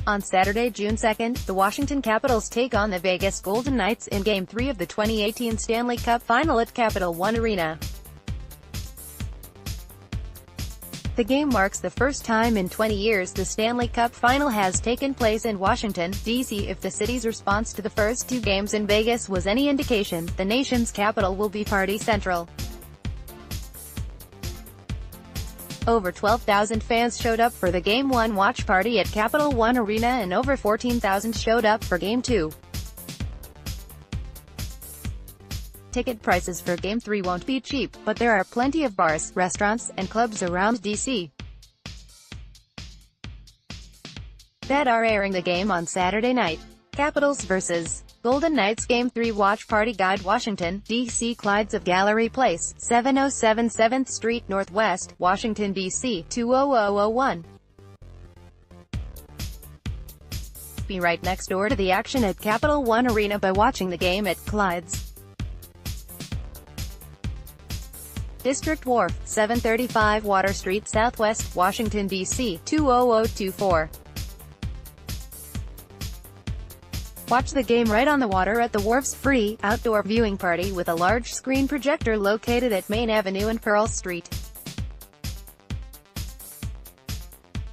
On Saturday, June 2nd, the Washington Capitals take on the Vegas Golden Knights in Game 3 of the 2018 Stanley Cup Final at Capital One Arena. The game marks the first time in 20 years the Stanley Cup Final has taken place in Washington, D.C. If the city's response to the first two games in Vegas was any indication, the nation's capital will be party central. Over 12,000 fans showed up for the Game 1 watch party at Capital One Arena and over 14,000 showed up for Game 2. Ticket prices for Game 3 won't be cheap, but there are plenty of bars, restaurants, and clubs around D.C. that are airing the game on Saturday night. Capitals vs. Golden Knights Game 3 Watch Party Guide Washington, D.C. Clydes of Gallery Place, 707 7th Street Northwest, Washington, D.C. 20001. Be right next door to the action at Capital One Arena by watching the game at Clydes. District Wharf, 735 Water Street Southwest, Washington, D.C. 20024. Watch the game right on the water at the Wharf's free, outdoor viewing party with a large screen projector located at Main Avenue and Pearl Street.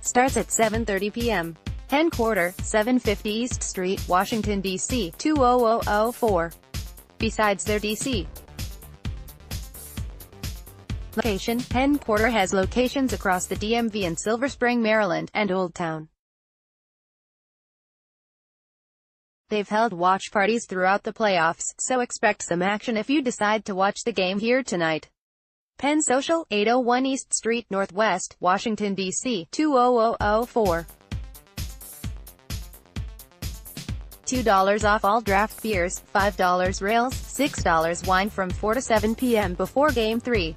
Starts at 7:30 p.m. Headquarter, 750 East Street, Washington, D.C. 20004. Besides their D.C. location, Headquarter has locations across the DMV in Silver Spring, Maryland, and Old Town. They've held watch parties throughout the playoffs, so expect some action if you decide to watch the game here tonight. Penn Social, 801 East Street Northwest, Washington, D.C. 20004. $2 off all draft beers, $5 rails, $6 wine from 4 to 7 p.m. before Game 3.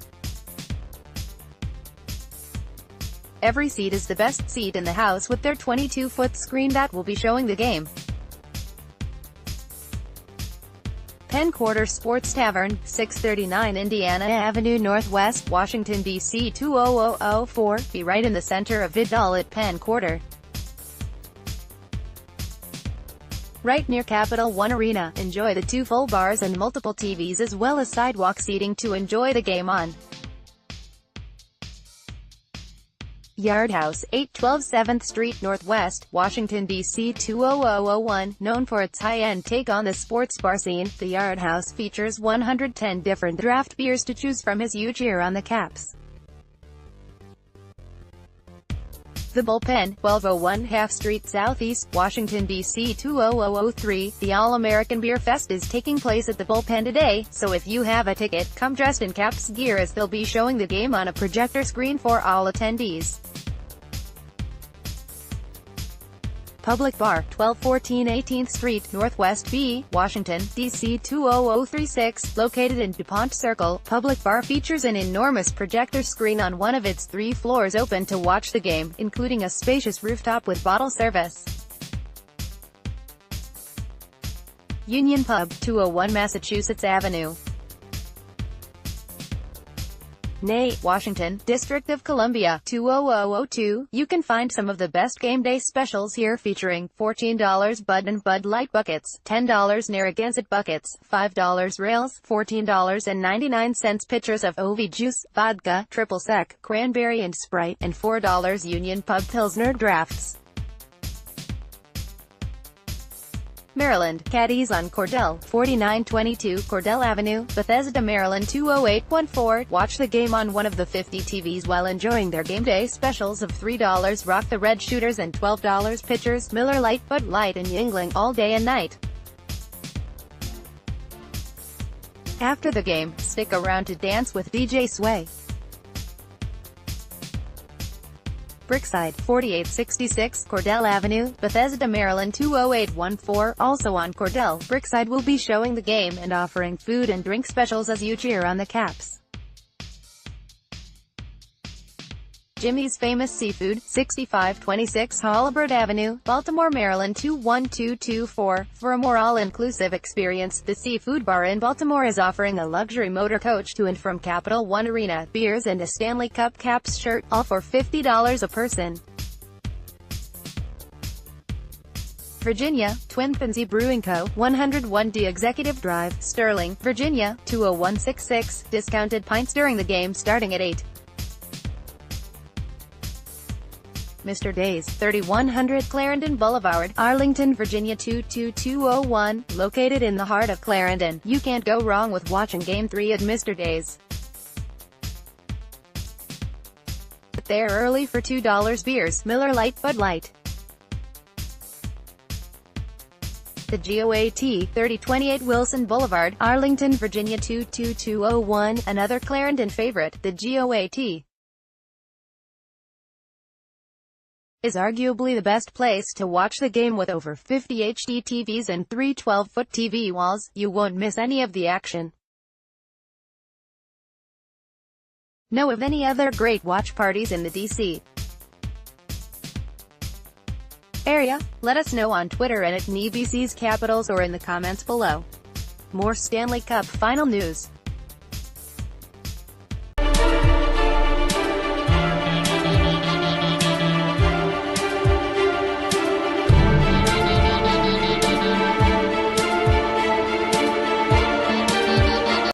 Every seat is the best seat in the house with their 22-foot screen that will be showing the game. Headquarter Sports Tavern, 639 Indiana Avenue Northwest, Washington, D.C. 20004. Be right in the center of it all at Headquarter. Right near Capital One Arena, enjoy the two full bars and multiple TVs as well as sidewalk seating to enjoy the game on. Yard House, 812 7th Street Northwest, Washington, D.C. 20001. Known for its high-end take on the sports bar scene, the Yard House features 110 different draft beers to choose from as you cheer on the Caps. The Bullpen, 1201 Half Street Southeast, Washington, D.C. 20003. The All-American Beer Fest is taking place at the Bullpen today, so if you have a ticket, come dressed in Caps gear as they'll be showing the game on a projector screen for all attendees. Public Bar, 1214 18th Street Northwest B, Washington, D.C. 20036, located in DuPont Circle. Public Bar features an enormous projector screen on one of its 3 floors open to watch the game, including a spacious rooftop with bottle service. Union Pub, 201 Massachusetts Avenue, Nate, Washington, District of Columbia, 20002. You can find some of the best game day specials here featuring $14 Bud and Bud Light buckets, $10 Narragansett buckets, $5 rails, $14.99 pitchers of OV juice, vodka, triple sec, cranberry and Sprite, and $4 Union Pub Pilsner drafts. Maryland, Caddies on Cordell, 4922 Cordell Avenue, Bethesda, Maryland 20814. Watch the game on one of the 50 TVs while enjoying their game day specials of $3 Rock the Red Shooters and $12 pitchers, Miller Lite, Bud Light and Yuengling, all day and night. After the game, stick around to dance with DJ Sway. Brickside, 4866 Cordell Avenue, Bethesda, Maryland 20814. Also on Cordell, Brickside will be showing the game and offering food and drink specials as you cheer on the Caps. Jimmy's Famous Seafood, 6526 Holabird Avenue, Baltimore, Maryland 21224. For a more all-inclusive experience, the Seafood Bar in Baltimore is offering a luxury motor coach to and from Capital One Arena, beers and a Stanley Cup Caps shirt, all for $50 a person. Virginia, Twin Fancy Brewing Co., 101D Executive Drive, Sterling, Virginia, 20166, discounted pints during the game starting at 8. Mr. Days, 3100 Clarendon Boulevard, Arlington, Virginia 22201, located in the heart of Clarendon. You can't go wrong with watching Game 3 at Mr. Days. There early for $2 beers, Miller Lite, Bud Light. The GOAT, 3028 Wilson Boulevard, Arlington, Virginia 22201, another Clarendon favorite. The GOAT is arguably the best place to watch the game with over 50 HD TVs and 3 12-foot TV walls. You won't miss any of the action. Know of any other great watch parties in the D.C. area? Let us know on Twitter and at NBC's Capitals or in the comments below. More Stanley Cup Final news.